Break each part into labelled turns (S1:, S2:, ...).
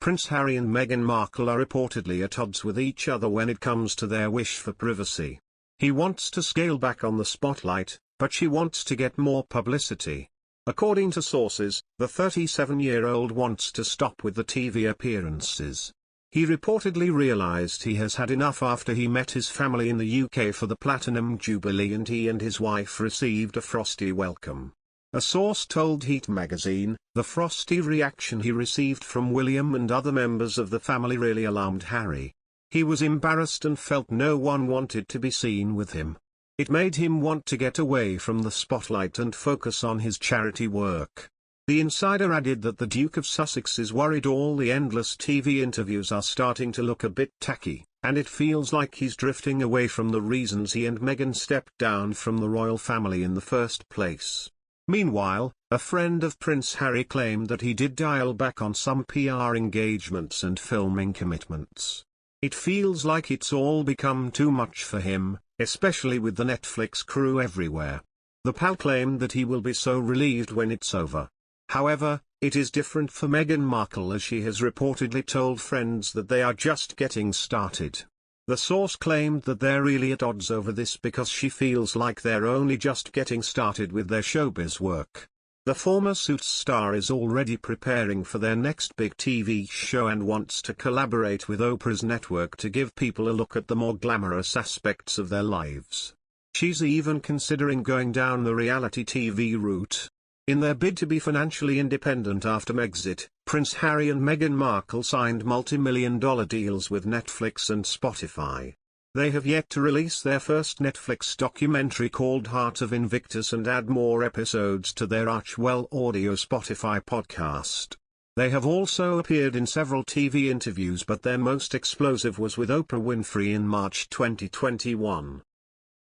S1: Prince Harry and Meghan Markle are reportedly at odds with each other when it comes to their wish for privacy. He wants to scale back on the spotlight, but she wants to get more publicity. According to sources, the 37-year-old wants to stop with the TV appearances. He reportedly realized he has had enough after he met his family in the UK for the Platinum Jubilee, and he and his wife received a frosty welcome. A source told Heat magazine, the frosty reaction he received from William and other members of the family really alarmed Harry. He was embarrassed and felt no one wanted to be seen with him. It made him want to get away from the spotlight and focus on his charity work. The insider added that the Duke of Sussex is worried all the endless TV interviews are starting to look a bit tacky, and it feels like he's drifting away from the reasons he and Meghan stepped down from the royal family in the first place. Meanwhile, a friend of Prince Harry claimed that he did dial back on some PR engagements and filming commitments. It feels like it's all become too much for him, especially with the Netflix crew everywhere. The pal claimed that he will be so relieved when it's over. However, it is different for Meghan Markle, as she has reportedly told friends that they are just getting started. The source claimed that they're really at odds over this because she feels like they're only just getting started with their showbiz work. The former Suits star is already preparing for their next big TV show and wants to collaborate with Oprah's network to give people a look at the more glamorous aspects of their lives. She's even considering going down the reality TV route. In their bid to be financially independent after Megxit, Prince Harry and Meghan Markle signed multi-million-dollar deals with Netflix and Spotify. They have yet to release their first Netflix documentary called Heart of Invictus and add more episodes to their Archie audio Spotify podcast. They have also appeared in several TV interviews, but their most explosive was with Oprah Winfrey in March 2021.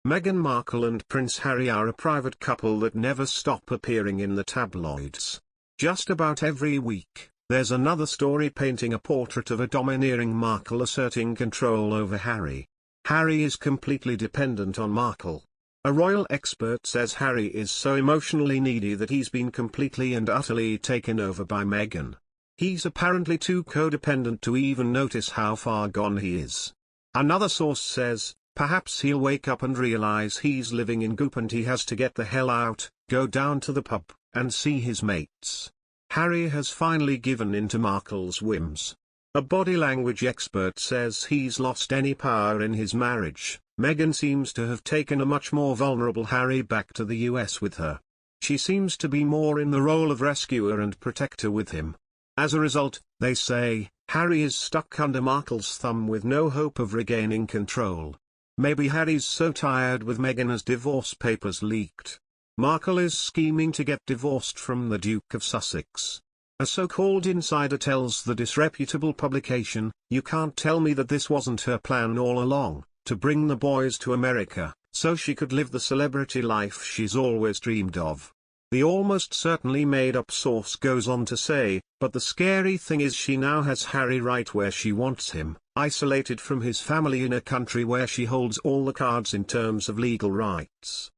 S1: Meghan Markle and Prince Harry are a private couple that never stop appearing in the tabloids. Just about every week, there's another story painting a portrait of a domineering Markle asserting control over Harry. Harry is completely dependent on Markle. A royal expert says Harry is so emotionally needy that he's been completely and utterly taken over by Meghan. He's apparently too codependent to even notice how far gone he is. Another source says, perhaps he'll wake up and realize he's living in goop and he has to get the hell out, go down to the pub, and see his mates. Harry has finally given in to Markle's whims. A body language expert says he's lost any power in his marriage. Meghan seems to have taken a much more vulnerable Harry back to the US with her. She seems to be more in the role of rescuer and protector with him. As a result, they say, Harry is stuck under Markle's thumb with no hope of regaining control. Maybe Harry's so tired with Meghan as divorce papers leaked. Markle is scheming to get divorced from the Duke of Sussex. A so-called insider tells the disreputable publication, "You can't tell me that this wasn't her plan all along, to bring the boys to America, so she could live the celebrity life she's always dreamed of." The almost certainly made-up source goes on to say, but the scary thing is she now has Harry right where she wants him, isolated from his family in a country where she holds all the cards in terms of legal rights.